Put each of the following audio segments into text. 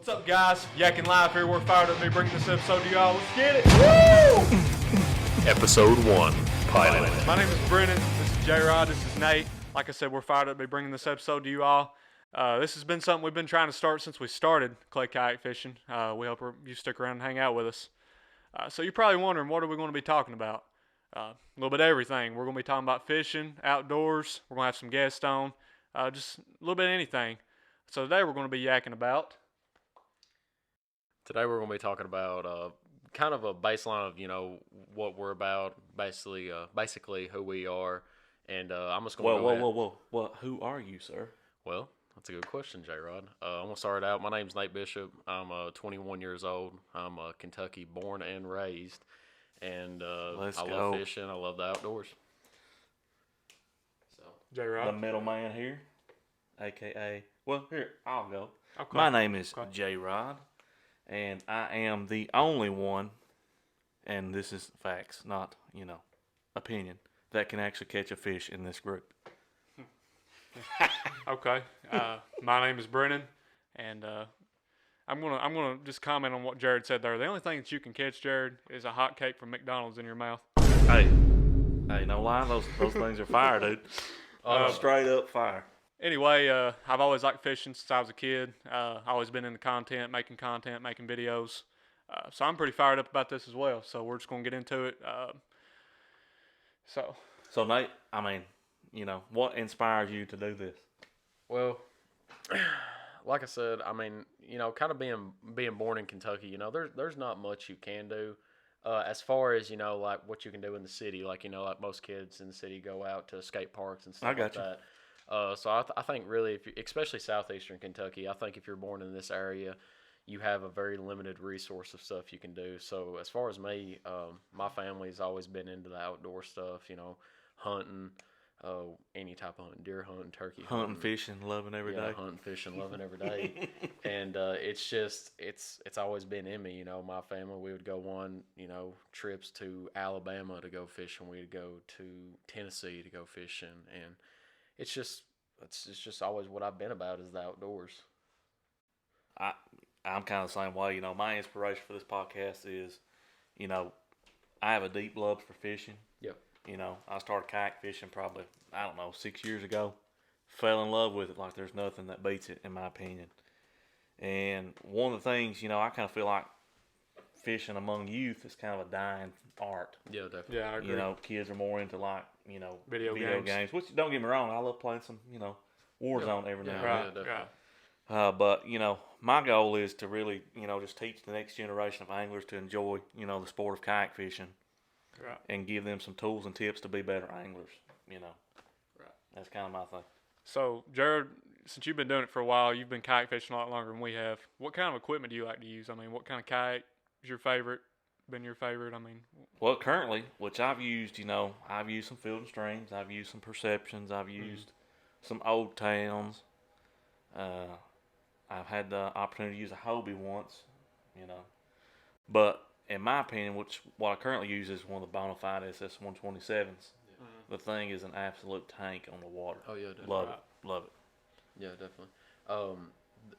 What's up, guys? Yakking Live here. We're fired up to be bringing this episode to y'all. Let's get it. Woo! Episode 1, Pilot. My name is Brennan. This is J-Rod. This is Nate. Like I said, we're fired up to be bringing this episode to you all. This has been something we've been trying to start since we started Clay Kayak Fishing. We hope you stick around and hang out with us. So you're probably wondering, what are we going to be talking about? A little bit of everything. We're going to be talking about fishing, outdoors. We're going to have some guests on. Just a little bit of anything. So today we're going to be yakking about. Today we're going to be talking about kind of a baseline of, what we're about, basically who we are. And I'm just going to Whoa. Well, who are you, sir? Well, that's a good question, J-Rod. I'm going to start out. My name's Nate Bishop. I'm 21 years old. I'm Kentucky born and raised. And I love fishing. I love the outdoors. So, J-Rod. The middleman here, a.k.a. Well, here, I'll go. Okay. My name is J-Rod, and I am the only one, and this is facts, not, opinion, that can actually catch a fish in this group. Okay. My name is Brennan, and I'm gonna just comment on what Jared said there. The only thing that you can catch, Jared, is a hot cake from McDonald's in your mouth. Hey, no lie, those things are fire, dude. Straight up fire. Anyway, I've always liked fishing since I was a kid. Always been into content, making videos. So I'm pretty fired up about this as well. So we're just gonna get into it. So Nate, what inspires you to do this? well, like I said, kind of being born in Kentucky, there's not much you can do. As far as, like what you can do in the city, like most kids in the city go out to skate parks and stuff like that. So I think really, especially southeastern Kentucky, I think if you're born in this area, you have a very limited resource of stuff you can do. So as far as me, my family's always been into the outdoor stuff, hunting, any type of hunting, deer hunting, turkey hunting, fishing, loving every day. Hunting, fishing, loving every day. And it's always been in me. My family, we would go on, trips to Alabama to go fishing. We'd go to Tennessee to go fishing, and it's just always what I've been about is the outdoors. I'm kind of the same way. My inspiration for this podcast is, I have a deep love for fishing. Yep. I started kayak fishing probably, 6 years ago. Fell in love with it like there's nothing that beats it, in my opinion. And one of the things, I kind of feel like fishing among youth is kind of a dying art. Yeah, definitely. Yeah, I agree. Kids are more into Video games. Which, don't get me wrong, I love playing some, Warzone every now and then. Yeah. But, my goal is to really, just teach the next generation of anglers to enjoy, the sport of kayak fishing. Right. And give them some tools and tips to be better anglers, Right. That's kind of my thing. So, Jared, since you've been doing it for a while, you've been kayak fishing a lot longer than we have. What kind of equipment do you like to use? What kind of kayak is your favorite? Been your favorite? Well, currently, which I've used, I've used some Field and Streams. I've used some Perceptions. I've used some Old Towns. I've had the opportunity to use a Hobie once, But in my opinion, what I currently use is one of the Bonafide SS127s. Yeah. The thing is an absolute tank on the water. Oh yeah, definitely. Love it. Yeah, definitely.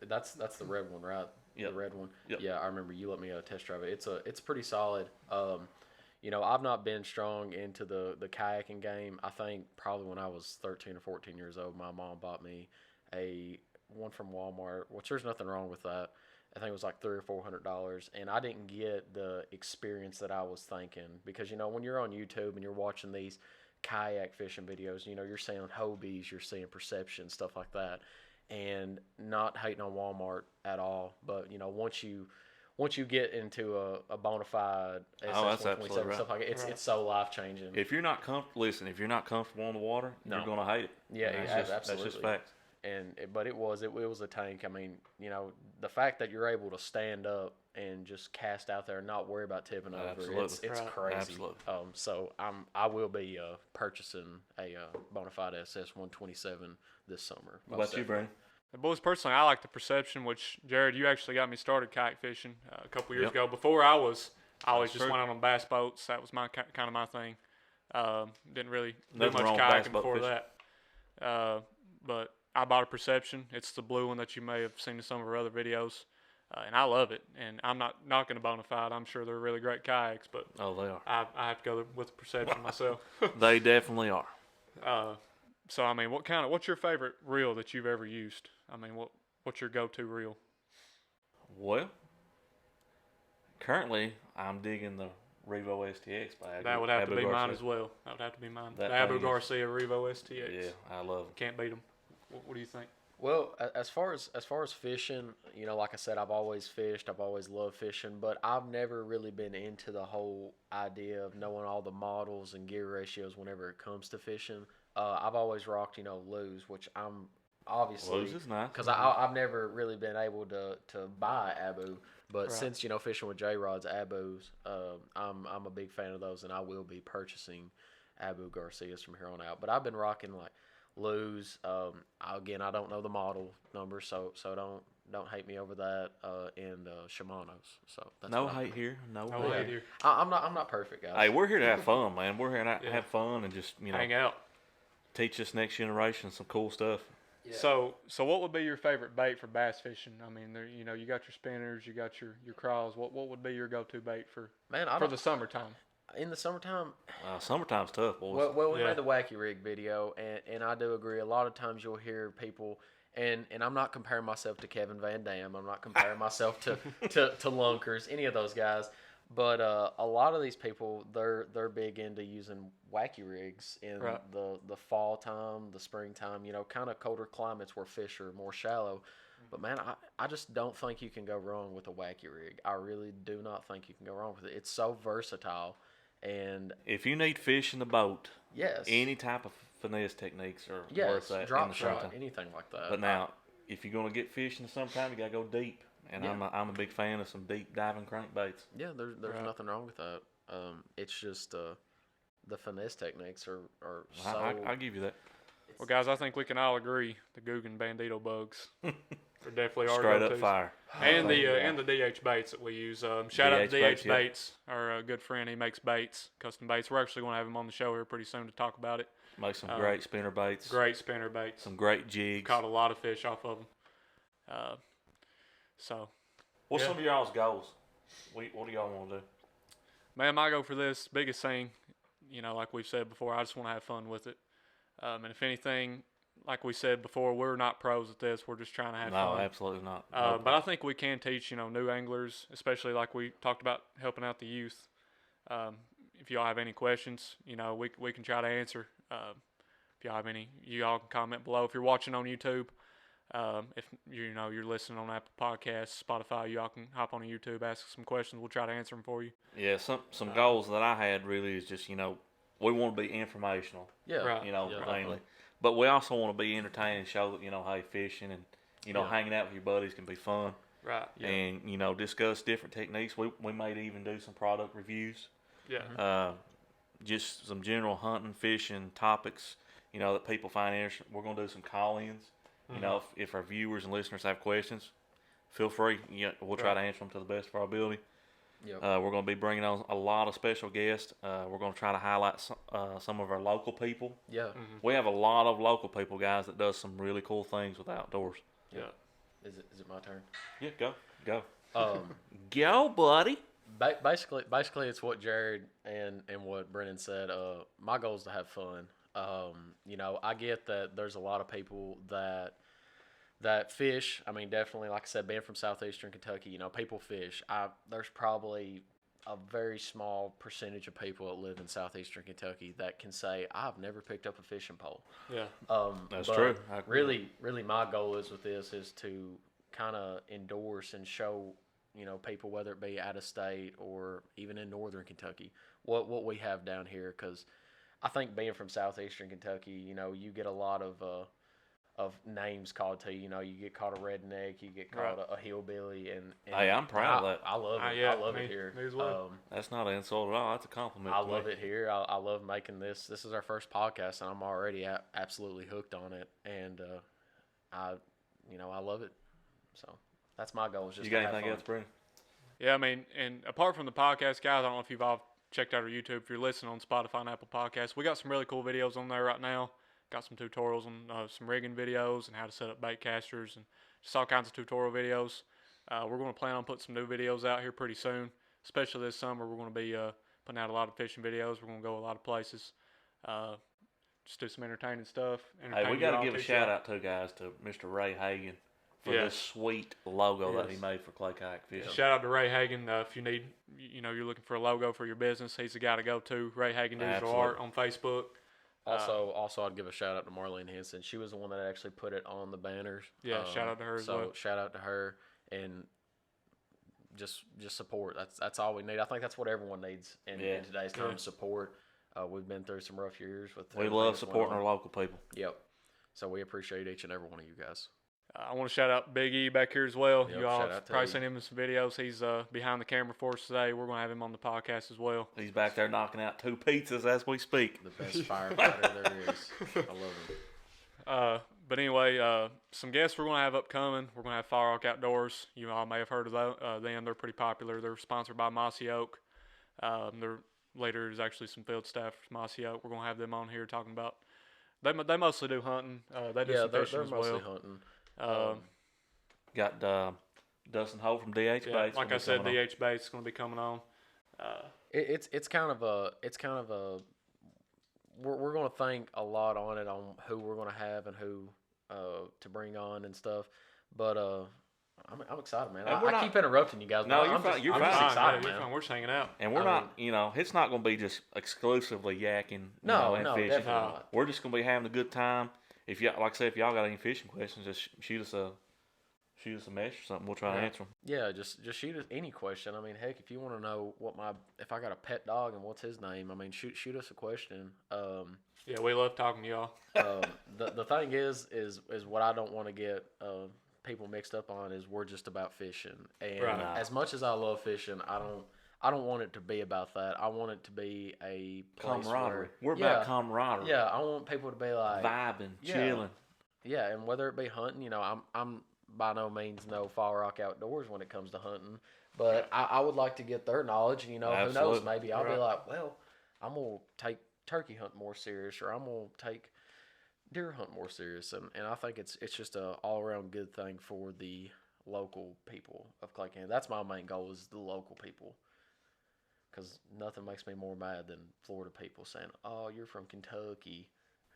That's the red one, right? Yep. The red one. Yep. Yeah, I remember you let me test drive it. It's pretty solid. I've not been strong into the kayaking game. I think probably when I was 13 or 14 years old, my mom bought me one from Walmart, which there's nothing wrong with that. I think it was like $300 or $400, and I didn't get the experience that I was thinking because when you're on YouTube and you're watching these kayak fishing videos, you're seeing Hobies, you're seeing Perception, stuff like that, and not hating on Walmart at all, but once you get into a bona fide SS127 stuff like that, it's so life changing. If you're not comfortable on the water, you're gonna hate it. Yeah, absolutely. That's just facts. But it was a tank. The fact that you're able to stand up and just cast out there and not worry about tipping over, it's crazy. Absolutely. So I will be purchasing a Bonafide SS127 this summer. What about you, Brandon? Boys, personally, I like the Perception, which, Jared, you actually got me started kayak fishing a couple years ago. Before I always just went out on bass boats. That was my kind of my thing. Didn't really do much kayaking before that. But I bought a Perception. It's the blue one that you may have seen in some of our other videos. And I love it. And I'm not knocking a bona fide. I'm sure they're really great kayaks, but Oh, they are. I have to go with the perception myself. They definitely are. So I mean, what's your favorite reel that you've ever used? I mean, what's your go-to reel? Well, currently I'm digging the Revo STX by That would have to Abu be mine Garcia. as well. That would have to be mine. That The Abu thing is- Garcia Revo STX. Yeah, I love them. Can't beat them. What do you think? Well, as far as fishing, you know, like I said, I've always fished. I've always loved fishing, but I've never really been into the whole idea of knowing all the models and gear ratios whenever it comes to fishing. I've always rocked, you know, Lew's, which I'm obviously Lew's is nice. because I've never really been able to buy Abu, but Right. since you know fishing with J Rod's Abus, I'm a big fan of those, and I will be purchasing Abu Garcias from here on out. But I've been rocking like Lew's. Again, I don't know the model number, so don't hate me over that. And Shimano's. So that's No what I'm- hate here. No No hate. hate here. I'm not perfect, guys. Hey, we're here to have fun, man. We're here to Yeah. have fun and just, you know, Hang out. teach this next generation some cool stuff. Yeah. So what would be your favorite bait for bass fishing? I mean, there, you know, you got your spinners, you got your crawls. What would be your go-to bait for Man, I for don't, the summertime? in the summertime. Summertime's tough, boys. Well, we Yeah. made the wacky rig video, and I do agree. A lot of times you'll hear people, and I'm not comparing myself to Kevin Van Dam. I'm not comparing myself to Lunkers, any of those guys. But a lot of these people, they're big into using wacky rigs in Right. the fall time, the springtime. You know, kind of colder climates where fish are more shallow. But man, I just don't think you can go wrong with a wacky rig. I really do not think you can go wrong with it. It's so versatile, and If you need fish in the boat, yes, any type of finesse techniques are yes, worth that in drop the shot, summertime. anything like that. But now, if you're gonna get fish in the summertime, you gotta go deep. And Yeah. I'm a big fan of some deep diving crankbaits. Yeah, there's Right. nothing wrong with that. It's just the finesse techniques are so. I'll give you that. Well, guys, I think we can all agree the Guggen Bandito bugs are definitely our Straight up go-tos. fire. And the Yeah. and the DH baits that we use. Shout out to DH DH baits, yeah. Baits, our good friend. He makes baits, custom baits. We're actually going to have him on the show here pretty soon to talk about it. Make some great spinner baits. Great spinner baits. Some great jigs. Caught a lot of fish off of them. So, What's yeah. some of y'all's goals? What do y'all want to do? man, my goal for this biggest thing, you know, like we've said before, I just want to have fun with it. And if anything, like we said before, we're not pros at this. We're just trying to have No, fun. absolutely not. But I think we can teach, you know, new anglers, especially like we talked about helping out the youth. If y'all have any questions, you know, we can try to answer. If y'all have any, you all can comment below. If you're watching on YouTube, if you're listening on Apple Podcasts, Spotify, y'all can hop on YouTube, ask some questions. We'll try to answer them for you. Yeah, some goals that I had really is just, you know, we want to be informational, Yeah, Right. you know, Yeah, mainly. definitely. But we also want to be entertaining and show that, you know, hey, fishing and, you know, Yeah. hanging out with your buddies can be fun. Right. Yeah. And, you know, discuss different techniques. We might even do some product reviews. Yeah. Just some general hunting, fishing topics, you know, that people find interesting. We're going to do some call-ins. You know, if our viewers and listeners have questions, feel free. We'll try to answer them to the best of our ability. Yep. We're going to be bringing on a lot of special guests. We're going to try to highlight some of our local people. Yeah. We have a lot of local people, guys, that does some really cool things with outdoors. Yeah. Is it my turn? Yeah, go. Um, Go, buddy. basically, it's what Jared and what Brennan said. My goal is to have fun. You know, I get that there's a lot of people that fish. I mean, definitely, like I said, being from southeastern Kentucky, you know, people fish. There's probably a very small percentage of people that live in southeastern Kentucky that can say, I've never picked up a fishing pole. Yeah. That's But true. I agree. Really, my goal is with this is to kind of endorse and show, you know, people, whether it be out of state or even in northern Kentucky, what we have down here. Because I think being from southeastern Kentucky, you know, you get a lot of names called to you. You know, you get called a redneck, you get called Right. a hillbilly, and Hey, I'm proud of that. I love it. Yeah, I love me- it here. me as well. That's not an insult at all. That's a compliment. I to love me. it here. I love making this. This is our first podcast, and I'm already absolutely hooked on it. And I love it. So that's my goal. Is just You to got have anything fun. else, Brennan? Yeah, I mean, and apart from the podcast, guys, I don't know if you've all checked out our YouTube. If you're listening on Spotify and Apple Podcasts, we got some really cool videos on there right now. Got some tutorials on some rigging videos and how to set up bait casters and just all kinds of tutorial videos. We're going to plan on putting some new videos out here pretty soon, especially this summer. We're going to be putting out a lot of fishing videos. We're going to go a lot of places. Just do some entertaining stuff. Hey, we got to give a shout out to guys to Mr. Ray Hagan for this sweet logo that he made for Clay Kayak Fishing. Shout out to Ray Hagan. If you need, you're looking for a logo for your business, he's the guy to go to. Ray Hagan Digital Art on Facebook. Also, I'd give a shout out to Marlene Henson. She was the one that actually put it on the banners. Yeah, shout out to her as well. So shout out to her and just support. That's all we need. I think that's what everyone needs in today's time. Support. We've been through some rough years we love supporting our local people. Yep. So we appreciate each and every one of you guys. I want to shout out Big E back here as well. Yep, you all have probably seen him in some videos. He's behind the camera for us today. We're going to have him on the podcast as well. He's back there knocking out 2 pizzas as we speak. The best firefighter there is. I love him. But anyway, some guests we're going to have upcoming. We're going to have Fire Rock Outdoors. You all may have heard of them. They're pretty popular. They're sponsored by Mossy Oak. Later is actually some field staff from Mossy Oak. We're going to have them on here talking about. They mostly do hunting. They do some fishing as well. They're mostly hunting. Got Dustin Holt from DH Baits. Like I said, DH Baits is going to be coming on. It's kind of a we're going to think a lot on it, on who we're going to have and who to bring on and stuff. But I'm excited, man. I keep interrupting you guys. No, you're fine. You're I'm fine. just excited, You're man. fine. We're just hanging out. And we're not, it's not going to be just exclusively yakking. No, and definitely fishing. not. We're just going to be having a good time. If y'all, like I said, if y'all got any fishing questions, just shoot us a message or something. We'll try to answer them. Yeah, just shoot us any question. I mean, heck, if you want to know if I got a pet dog and what's his name, I mean, shoot us a question. Yeah, we love talking to y'all. The thing is what I don't want to get people mixed up on is we're just about fishing. And as much as I love fishing, I don't want it to be about that. I want it to be a place camaraderie. We're about camaraderie. Yeah, I want people to be like vibing, chilling. Yeah, and whether it be hunting, I'm by no means no Fall Rock Outdoors when it comes to hunting, but I would like to get their knowledge. And, who knows? Maybe I'll be like, well, I'm gonna take turkey hunt more serious, or I'm gonna take deer hunt more serious, and I think it's just a all around good thing for the local people of Clay County. That's my main goal, is the local people. Because nothing makes me more mad than Florida people saying, "Oh, you're from Kentucky."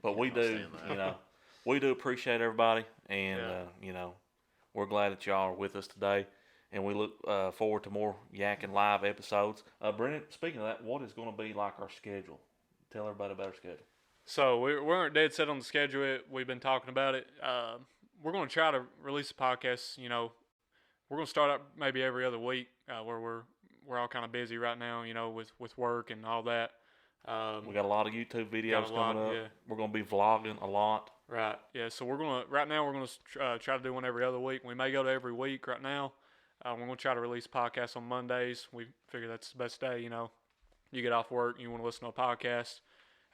But we do, we do appreciate everybody, and we're glad that y'all are with us today, and we look forward to more Yakking live episodes. Brennan, speaking of that, what is going to be like our schedule? Tell everybody about our schedule. So we weren't dead set on the schedule. We've been talking about it. We're going to try to release a podcast. We're going to start up maybe every other week, where we're all kind of busy right now, with work and all that. We got a lot of YouTube videos coming up. Yeah. We're going to be vlogging a lot. Right. Yeah. So right now we're going to try to do one every other week. We may go to every week right now. We're going to try to release podcasts on Mondays. We figure that's the best day. You get off work, you want to listen to a podcast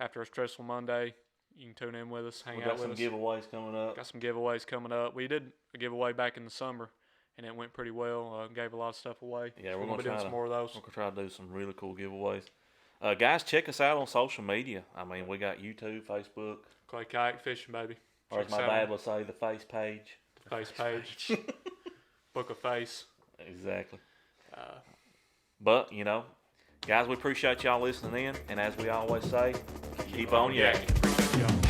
after a stressful Monday. You can tune in with us, hang out with us. We got some giveaways coming up. Got some giveaways coming up. We did a giveaway back in the summer, and it went pretty well. Gave a lot of stuff away. Yeah, we're going to be doing some more of those. We're going to try to do some really cool giveaways. Guys, check us out on social media. I mean, we got YouTube, Facebook. Clay Kayak Fishing, baby. Or as my dad would say, the face page. The face page. Book a face. Exactly. But, guys, we appreciate y'all listening in. And as we always say, keep on yakking.